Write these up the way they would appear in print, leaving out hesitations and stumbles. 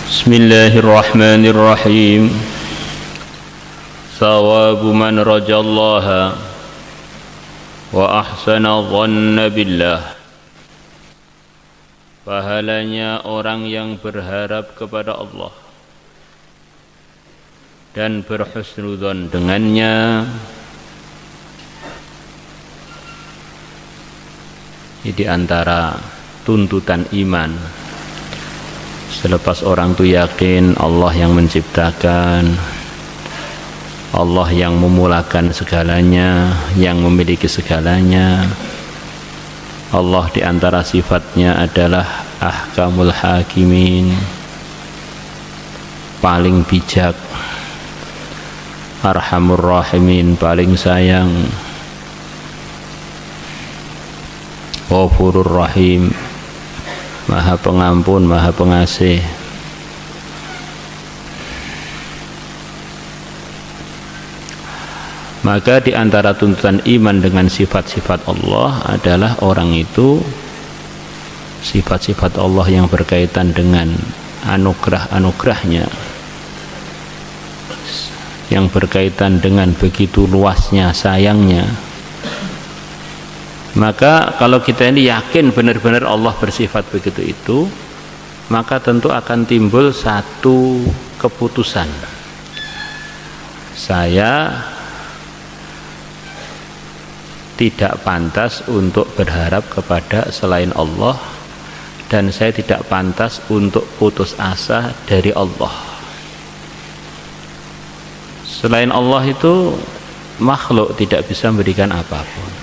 Bismillahirrahmanirrahim. Thawabu man rajallaha wa ahsana dhanna billah. Pahalanya orang yang berharap kepada Allah dan berhusnudzon dengannya. Ini di antara tuntutan iman. Selepas orang itu yakin Allah yang menciptakan, Allah yang memulakan segalanya, yang memiliki segalanya, Allah di antara sifatnya adalah ahkamul hakimin, paling bijak, arhamur rahimin, paling sayang, ghafurur rahim, Maha pengampun, Maha pengasih. Maka di antara tuntutan iman dengan sifat-sifat Allah adalah orang itu sifat-sifat Allah yang berkaitan dengan anugerah-anugerahnya, yang berkaitan dengan begitu luasnya sayangnya. Maka kalau kita ini yakin benar-benar Allah bersifat begitu itu, maka tentu akan timbul satu keputusan. Saya tidak pantas untuk berharap kepada selain Allah, dan saya tidak pantas untuk putus asa dari Allah. Selain Allah itu makhluk tidak bisa memberikan apapun.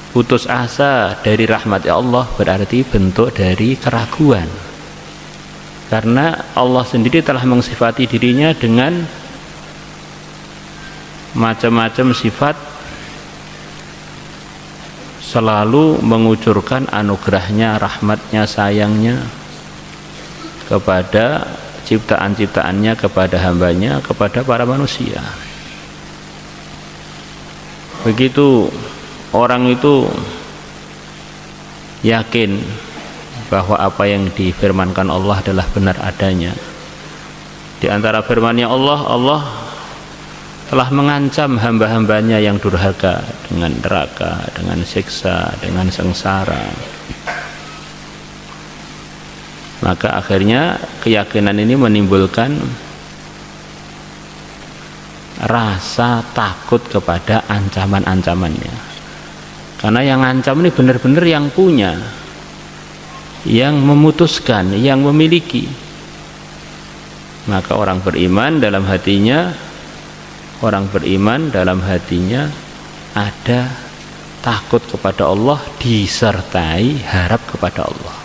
Putus asa dari rahmat Allah berarti bentuk dari keraguan, karena Allah sendiri telah mensifati dirinya dengan macam-macam sifat, selalu mengucurkan anugerahnya, rahmatnya, sayangnya kepada ciptaan-ciptaannya, kepada hambanya, kepada para manusia. Begitu orang itu yakin bahwa apa yang difirmankan Allah adalah benar adanya. Di antara firman-Nya Allah telah mengancam hamba-hambanya yang durhaka dengan neraka, dengan siksa, dengan sengsara. Maka akhirnya keyakinan ini menimbulkan rasa takut kepada ancaman-ancamannya. Karena yang ngancam ini benar-benar yang punya, yang memutuskan, yang memiliki. Maka orang beriman dalam hatinya ada takut kepada Allah disertai harap kepada Allah.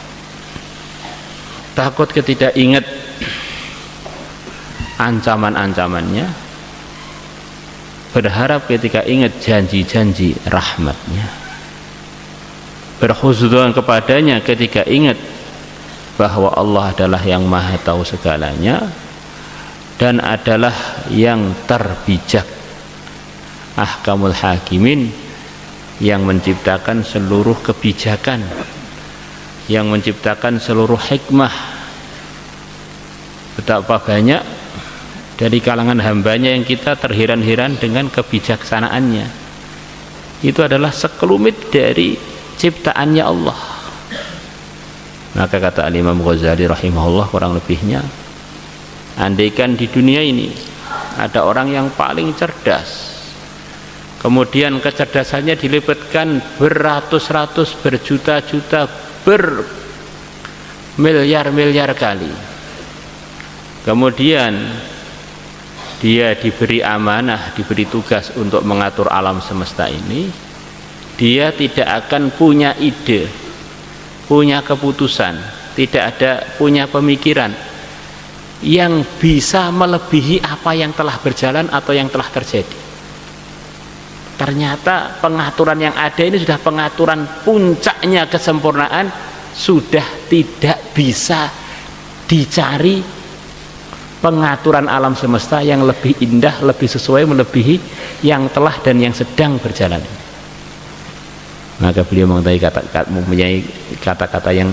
Takut ketika ingat ancaman-ancamannya, berharap ketika ingat janji-janji rahmatnya, berhusnudzon kepadanya ketika ingat bahwa Allah adalah yang maha tahu segalanya dan adalah yang terbijak, ahkamul hakimin, yang menciptakan seluruh kebijakan, yang menciptakan seluruh hikmah. Betapa banyak dari kalangan hambanya yang kita terheran-heran dengan kebijaksanaannya. Itu adalah sekelumit dari ciptaannya Allah. Maka kata Imam Ghazali rahimahullah, kurang lebihnya, andaikan di dunia ini ada orang yang paling cerdas, kemudian kecerdasannya dilipatkan beratus-ratus, berjuta-juta, bermiliar-miliar kali, kemudian dia diberi amanah, diberi tugas untuk mengatur alam semesta ini, dia tidak akan punya ide, punya keputusan, tidak ada punya pemikiran yang bisa melebihi apa yang telah berjalan atau yang telah terjadi. Ternyata pengaturan yang ada ini sudah pengaturan puncaknya kesempurnaan, sudah tidak bisa dicari pengaturan alam semesta yang lebih indah, lebih sesuai, melebihi yang telah dan yang sedang berjalan. Maka beliau mempunyai kata-kata yang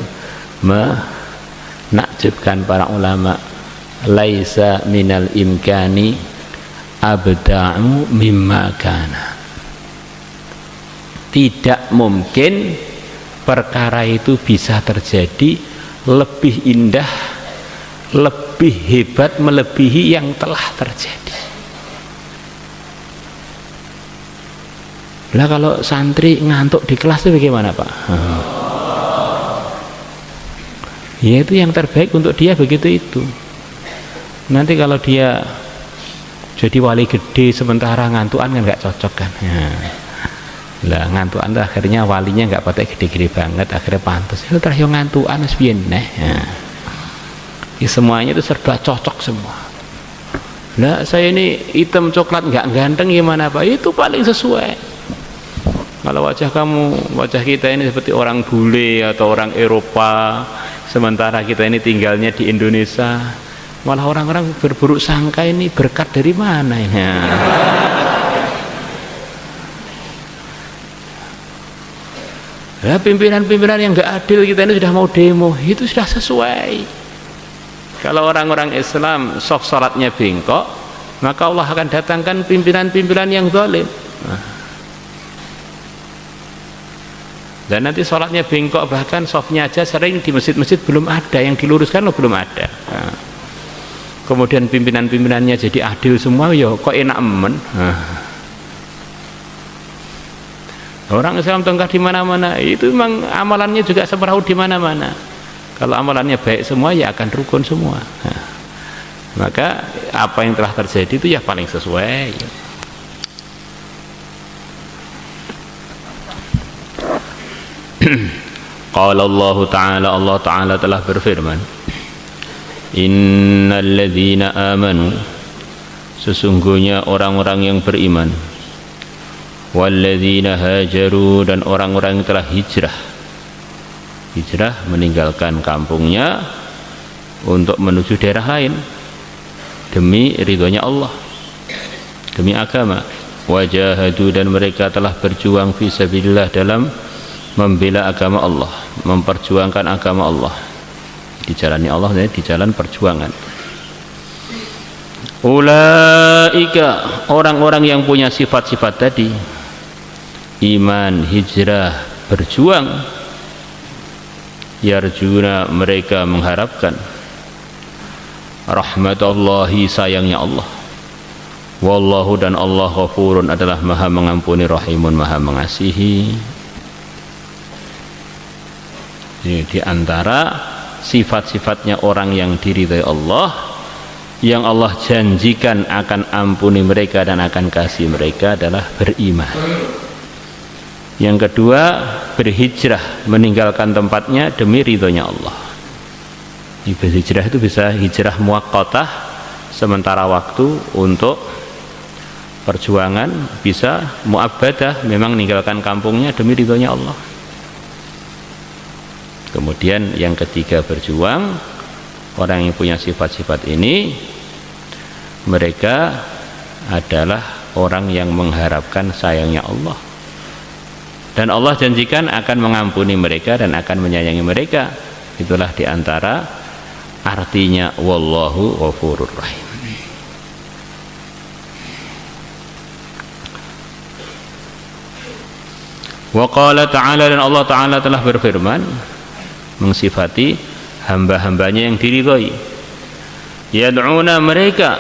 Nakjubkan para ulama, laisa minal imkani abda'u mimma kana. Tidak mungkin perkara itu bisa terjadi lebih indah, lebih hebat, melebihi yang telah terjadi. Lah kalau santri ngantuk di kelas itu bagaimana, Pak? Ya itu yang terbaik untuk dia, begitu itu. Nanti kalau dia jadi wali gede sementara ngantuan kan nggak cocok kan. Lah ngantuan tuh akhirnya walinya nggak patek gede-gede banget, akhirnya pantas. Lu terakhir ngantuan wis piye neh. Ya, semuanya itu serba cocok semua. Lah saya ini hitam coklat nggak ganteng gimana Pak? Itu paling sesuai. Kalau wajah kamu, wajah kita ini seperti orang bule atau orang Eropa, sementara kita ini tinggalnya di Indonesia, malah orang-orang berburuk sangka ini berkat dari mana ini? Ya, pimpinan-pimpinan yang nggak adil kita ini sudah mau demo, itu sudah sesuai. Kalau orang-orang Islam sok salatnya bengkok, maka Allah akan datangkan pimpinan-pimpinan yang zalim. Dan nanti sholatnya bengkok, bahkan softnya aja sering di masjid-masjid belum ada, yang diluruskan loh belum ada. Kemudian pimpinan-pimpinannya jadi adil semua, ya kok enak men. Orang Islam tengkar di mana-mana, itu memang amalannya juga seperahu di mana-mana. Kalau amalannya baik semua, ya akan rukun semua. Maka apa yang telah terjadi itu ya paling sesuai. Qala Allah Ta'ala telah berfirman, innal ladzina amanu, sesungguhnya orang-orang yang beriman, walladzina hajaru, dan orang-orang yang telah hijrah meninggalkan kampungnya untuk menuju daerah lain demi ridhonya Allah, demi agama. Wajahadu, dan mereka telah berjuang fisabilillah, dalam membela agama Allah, memperjuangkan agama Allah di jalannya Allah, di jalan perjuangan. Ulaika, orang-orang yang punya sifat-sifat tadi, iman, hijrah, berjuang, yarjuna, mereka mengharapkan rahmatullahi, sayangnya Allah. Wallahu, dan Allah ghafurun, adalah maha mengampuni, rahimun, maha mengasihi. Di antara sifat-sifatnya orang yang diridhai Allah, yang Allah janjikan akan ampuni mereka dan akan kasih mereka, adalah beriman. Yang kedua, berhijrah, meninggalkan tempatnya demi ridhonya Allah. Berhijrah itu bisa hijrah muwaqqatah, sementara waktu untuk perjuangan, bisa muabbadah, memang meninggalkan kampungnya demi ridhonya Allah. Kemudian yang ketiga, berjuang. Orang yang punya sifat-sifat ini, mereka adalah orang yang mengharapkan sayangnya Allah, dan Allah janjikan akan mengampuni mereka dan akan menyayangi mereka. Itulah diantara artinya wallahu ghafurur rahim. Wa qala ta'ala, dan Allah Ta'ala telah berfirman mengsifati hamba-hambanya yang diridhai. Yad'una, mereka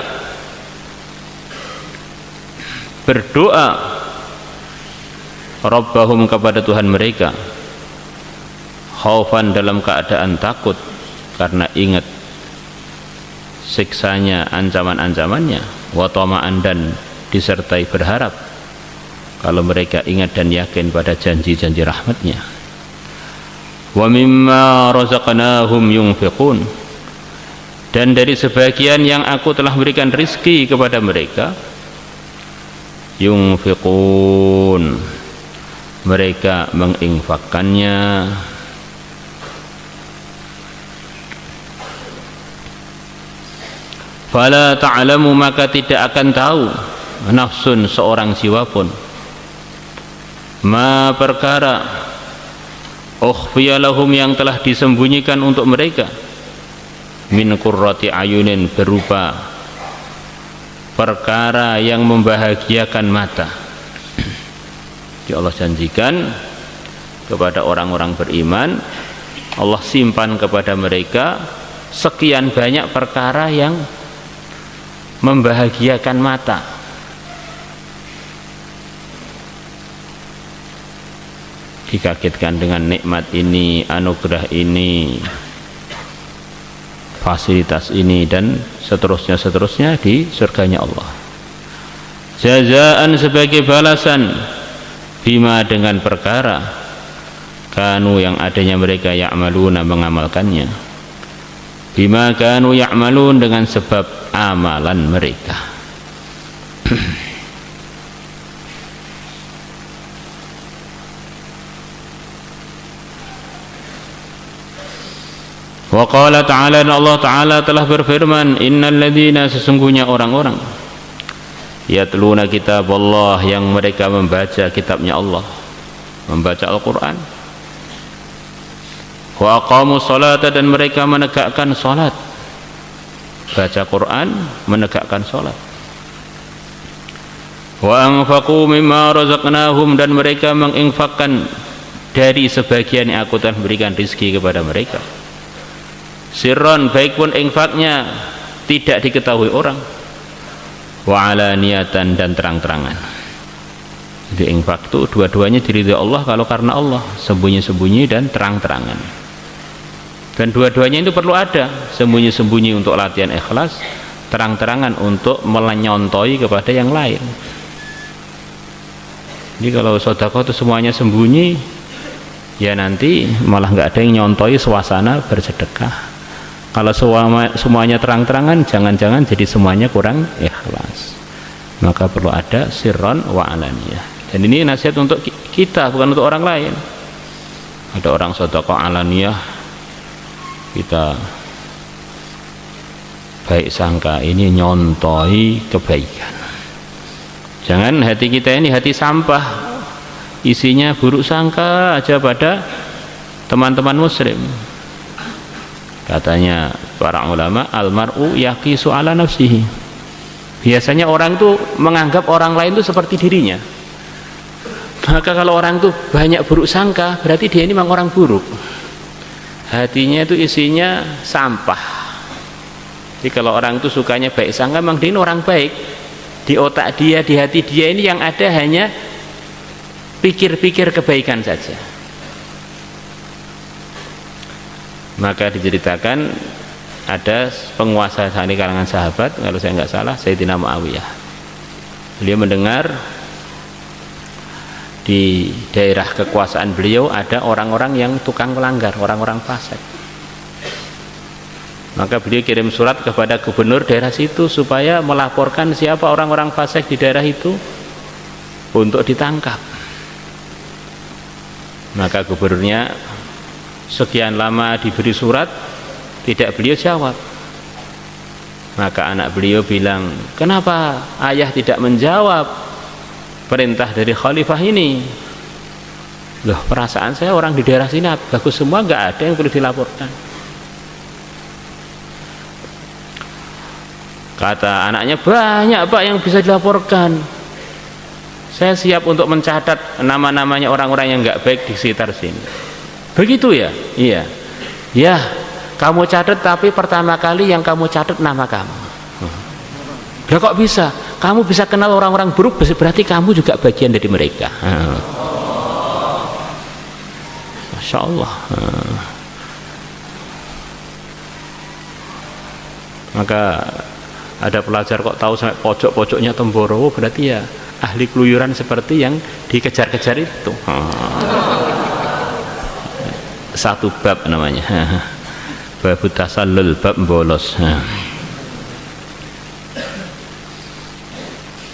berdoa, Rabbahum, kepada Tuhan mereka, khaufan, dalam keadaan takut karena ingat siksanya, ancaman-ancamannya, wa tama'an, dan disertai berharap kalau mereka ingat dan yakin pada janji-janji rahmatnya. Wa mimma razaqnahum yunfiqun, dan dari sebagian yang aku telah berikan rizki kepada mereka, yunfiqun, mereka menginfakkannya. Fala ta'lamu, maka tidak akan tahu, nafsun, seorang jiwa pun, ma, perkara, ukhfiya lahum, yang telah disembunyikan untuk mereka, min qurrati ayunin, berupa perkara yang membahagiakan mata. Jadi Allah janjikan kepada orang-orang beriman, Allah simpan kepada mereka sekian banyak perkara yang membahagiakan mata. Dikagetkan dengan nikmat ini, anugerah ini, fasilitas ini, dan seterusnya di surganya Allah. Jazaan, sebagai balasan, bima, dengan perkara, kanu, yang adanya mereka, ya'maluna, mengamalkannya, bima kanu ya'malun, dengan sebab amalan mereka. Wa qala ta'ala, dan Allah Ta'ala telah berfirman, innal ladzina, sesungguhnya orang-orang, yatluna kitab Allah, yang mereka membaca kitabnya Allah, membaca Al-Quran, wa aqamu sholata, dan mereka menegakkan salat. Baca Quran, menegakkan salat. Wa anfaqu mimma razaqnahum, dan mereka menginfakkan dari sebagian yang aku telah berikan rezeki kepada mereka. Sirron, baik pun infaknya tidak diketahui orang, wa alaniyatan, dan terang-terangan. Jadi infak itu dua-duanya diridhoi Allah, kalau karena Allah, sembunyi-sembunyi dan terang-terangan. Dan dua-duanya itu perlu ada, sembunyi-sembunyi untuk latihan ikhlas, terang-terangan untuk melenyontoi kepada yang lain. Jadi kalau sedekah itu semuanya sembunyi, ya nanti malah nggak ada yang nyontoi suasana bersedekah. Kalau semuanya terang-terangan, jangan-jangan jadi semuanya kurang ikhlas. Maka perlu ada sirron wa alaniyah. Dan ini nasihat untuk kita, bukan untuk orang lain. Ada orang sedekah alaniyah, kita baik sangka, ini nyontoi kebaikan. Jangan hati kita ini hati sampah, isinya buruk sangka aja pada teman-teman muslim. Katanya para ulama, almar'u yaqisu ala nafsihi. Biasanya orang itu menganggap orang lain itu seperti dirinya. Maka kalau orang itu banyak buruk sangka, berarti dia ini memang orang buruk. Hatinya itu isinya sampah. Jadi kalau orang itu sukanya baik sangka, memang dia ini orang baik. Di otak dia, di hati dia ini yang ada hanya pikir-pikir kebaikan saja. Maka diceritakan ada penguasa di kalangan sahabat, kalau saya nggak salah Sayyidina Muawiyah. Beliau mendengar di daerah kekuasaan beliau ada orang-orang yang tukang melanggar, orang-orang fasik. Maka beliau kirim surat kepada gubernur daerah situ supaya melaporkan siapa orang-orang fasik di daerah itu untuk ditangkap. Maka gubernurnya sekian lama diberi surat, tidak beliau jawab. Maka anak beliau bilang, kenapa ayah tidak menjawab perintah dari khalifah ini? Loh, perasaan saya orang di daerah sini bagus semua, nggak ada yang perlu dilaporkan. Kata anaknya, banyak Pak yang bisa dilaporkan. Saya siap untuk mencatat nama-namanya orang-orang yang nggak baik di sekitar sini. Begitu ya? Iya. Ya, kamu catat, tapi pertama kali yang kamu catat nama kamu. Ya kok bisa? Kamu bisa kenal orang-orang buruk, berarti kamu juga bagian dari mereka. Masya Allah. Maka ada pelajar kok tahu sampai pojok-pojoknya Temboro, berarti ya ahli keluyuran seperti yang dikejar-kejar itu. Satu bab namanya, bab tasallul, bab bolos.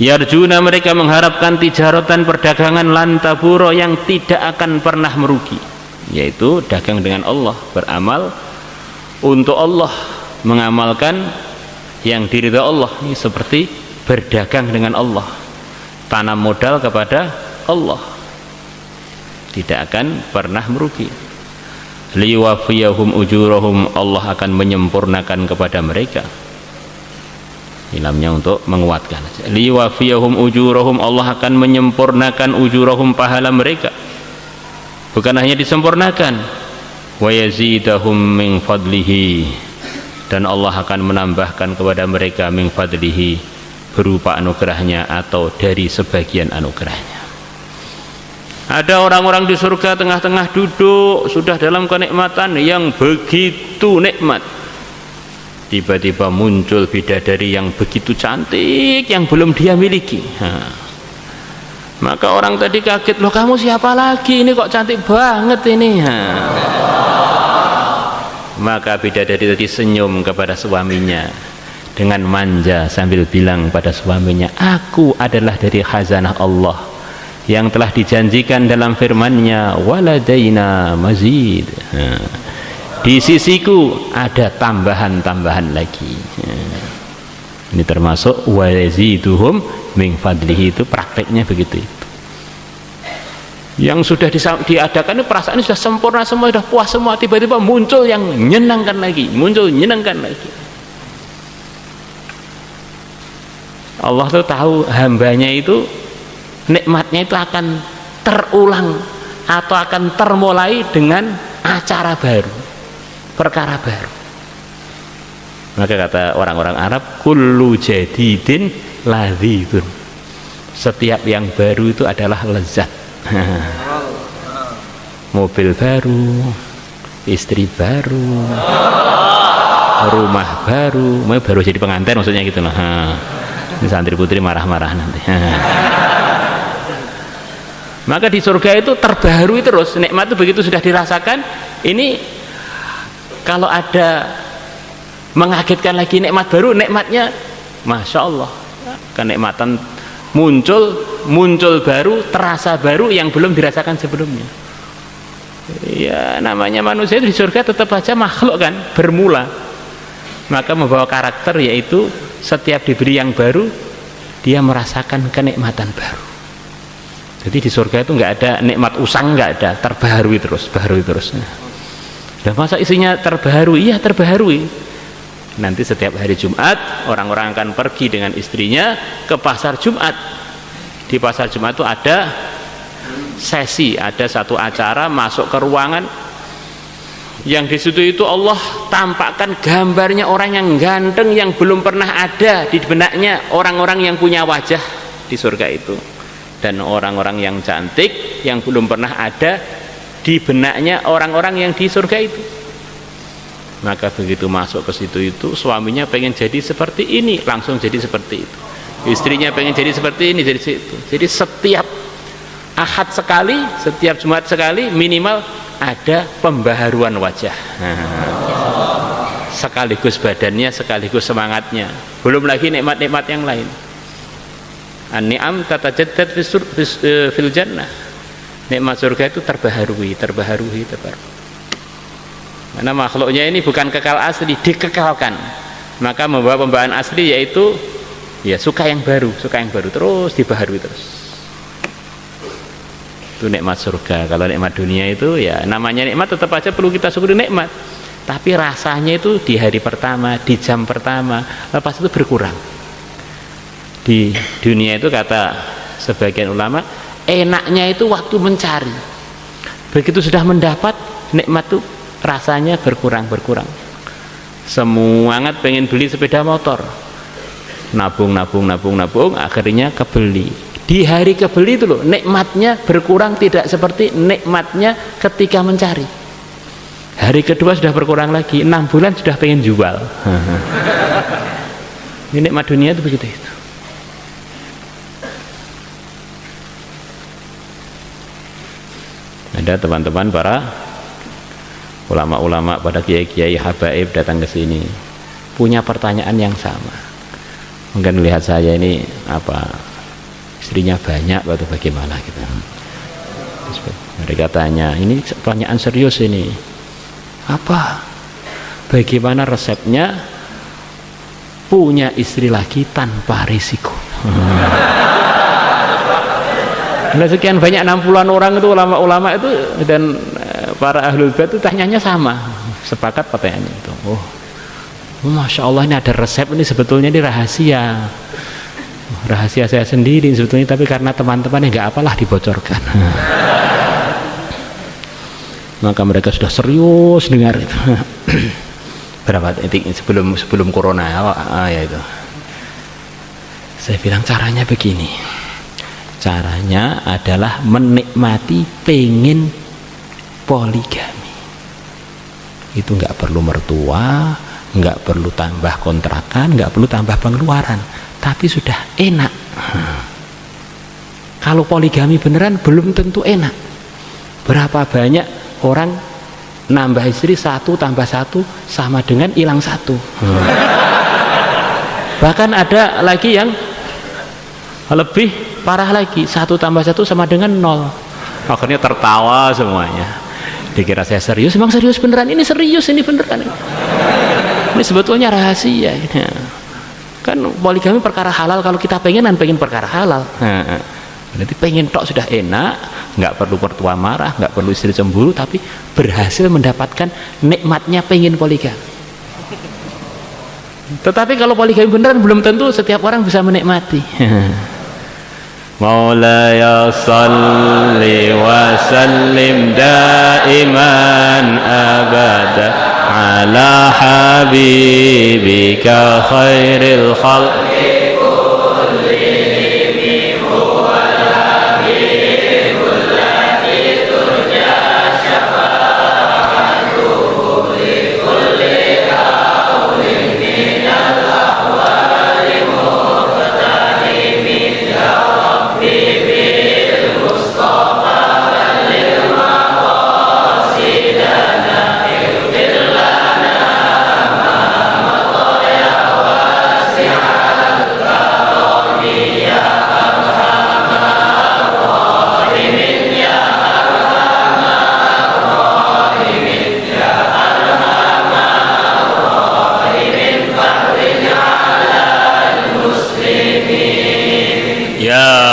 Yarjuna, mereka mengharapkan tijaratan, perdagangan, lantaburo, yang tidak akan pernah merugi, yaitu dagang dengan Allah, beramal untuk Allah, mengamalkan yang diridhai Allah. Ini seperti berdagang dengan Allah, tanam modal kepada Allah, tidak akan pernah merugi. liwafiyahum ujurahum, Allah akan menyempurnakan kepada mereka. Ilhamnya untuk menguatkan. Liwafiyahum ujurahum, Allah akan menyempurnakan ujurahum, pahala mereka. Bukan hanya disempurnakan, wa yazidahum min fadlihi, dan Allah akan menambahkan kepada mereka min fadlihi, berupa anugerahnya atau dari sebagian anugerahnya. Ada orang-orang di surga tengah-tengah duduk sudah dalam kenikmatan yang begitu nikmat, tiba-tiba muncul bidadari yang begitu cantik yang belum dia miliki. Maka orang tadi kaget, loh kamu siapa lagi, ini kok cantik banget ini. Maka bidadari tadi senyum kepada suaminya dengan manja sambil bilang pada suaminya, aku adalah dari khazanah Allah yang telah dijanjikan dalam firman-Nya, waladaina mazid. Di sisiku ada tambahan-tambahan lagi. Ini termasuk wa yaziduhum min fadlihi, itu prakteknya begitu itu. Yang sudah diadakan ini perasaan sudah sempurna semua, sudah puas semua, tiba-tiba muncul yang menyenangkan lagi, muncul menyenangkan lagi. Allah tuh tahu hambanya itu nikmatnya itu akan terulang atau akan termulai dengan acara baru, perkara baru. Maka kata orang-orang Arab, kullu jadidin ladzidun, setiap yang baru itu adalah lezat. Mobil baru, istri baru, rumah baru, baru jadi pengantin maksudnya gitu lah. Ini santri putri marah-marah nanti. Maka di surga itu terbaharui terus nikmat itu, begitu sudah dirasakan. Ini kalau ada mengagetkan lagi nikmat baru, nikmatnya Masya Allah, kenikmatan muncul baru, terasa baru yang belum dirasakan sebelumnya. Ya namanya manusia di surga tetap saja makhluk kan, bermula, maka membawa karakter, yaitu setiap diberi yang baru dia merasakan kenikmatan baru. Jadi di surga itu nggak ada nikmat usang, nggak ada, terbaharui terus, baharui terus. Dan masa isinya terbaharui? Iya terbaharui. Nanti setiap hari Jumat orang-orang akan pergi dengan istrinya ke pasar Jumat. Di pasar Jumat itu ada sesi, ada satu acara, masuk ke ruangan yang di situ itu Allah tampakkan gambarnya orang yang ganteng yang belum pernah ada di benaknya orang-orang yang punya wajah di surga itu, dan orang-orang yang cantik yang belum pernah ada di benaknya orang-orang yang di surga itu. Maka begitu masuk ke situ itu, suaminya pengen jadi seperti ini, langsung jadi seperti itu. Istrinya pengen jadi seperti ini, jadi situ. Jadi setiap Ahad sekali, setiap Jumat sekali minimal ada pembaharuan wajah. Sekaligus badannya, sekaligus semangatnya. Belum lagi nikmat-nikmat yang lain. An-ni'am tatajaddad fil jannah. Nikmat surga itu terbaharui. Karena makhluknya ini bukan kekal asli, dikekalkan. Maka membawa pembawaan asli, yaitu ya suka yang baru terus dibaharui terus. Itu nikmat surga. Kalau nikmat dunia itu ya namanya nikmat, tetap aja perlu kita syukuri nikmat, tapi rasanya itu di hari pertama, di jam pertama, lepas itu berkurang. Di dunia itu kata sebagian ulama, enaknya itu waktu mencari. Begitu sudah mendapat nikmat itu rasanya berkurang. Semangat pengen beli sepeda motor, nabung, akhirnya kebeli. Di hari kebeli itu loh nikmatnya berkurang, tidak seperti nikmatnya ketika mencari. Hari kedua sudah berkurang lagi, 6 bulan sudah pengen jual. Ini nikmat dunia itu begitu itu. Ada teman-teman para ulama-ulama, pada kiai-kiai habaib datang ke sini punya pertanyaan yang sama. Mungkin lihat saya ini apa, istrinya banyak atau bagaimana gitu. Mereka tanya, ini pertanyaan serius ini, apa, bagaimana resepnya punya istri lagi tanpa risiko? Nah, sekian banyak 60-an orang itu ulama-ulama itu, dan para ahlul bait itu tanyanya sama, sepakat pertanyaan itu. Oh, Masya Allah, ini ada resep, ini sebetulnya ini rahasia saya sendiri sebetulnya, tapi karena teman-temannya nggak apalah dibocorkan. Maka mereka sudah serius dengar itu. Berapa detik sebelum corona ya itu. Saya bilang caranya begini. Caranya adalah menikmati pengen poligami. Itu nggak perlu mertua, nggak perlu tambah kontrakan, nggak perlu tambah pengeluaran, tapi sudah enak. Kalau poligami beneran belum tentu enak. Berapa banyak orang nambah istri 1 tambah 1 sama dengan hilang 1. Bahkan ada lagi yang lebih parah lagi, 1 tambah 1 sama dengan 0. Akhirnya tertawa semuanya, dikira saya serius. Memang serius beneran, ini serius, ini beneran, ini sebetulnya rahasia. Kan poligami perkara halal, kalau kita pengen perkara halal. Berarti pengen tok sudah enak, nggak perlu mertua marah, nggak perlu istri cemburu, tapi berhasil mendapatkan nikmatnya pengen poligami. Tetapi kalau poligami beneran belum tentu setiap orang bisa menikmati. Maulaya salli wa sallim daiman abada ala habibika khairil khalqi Ya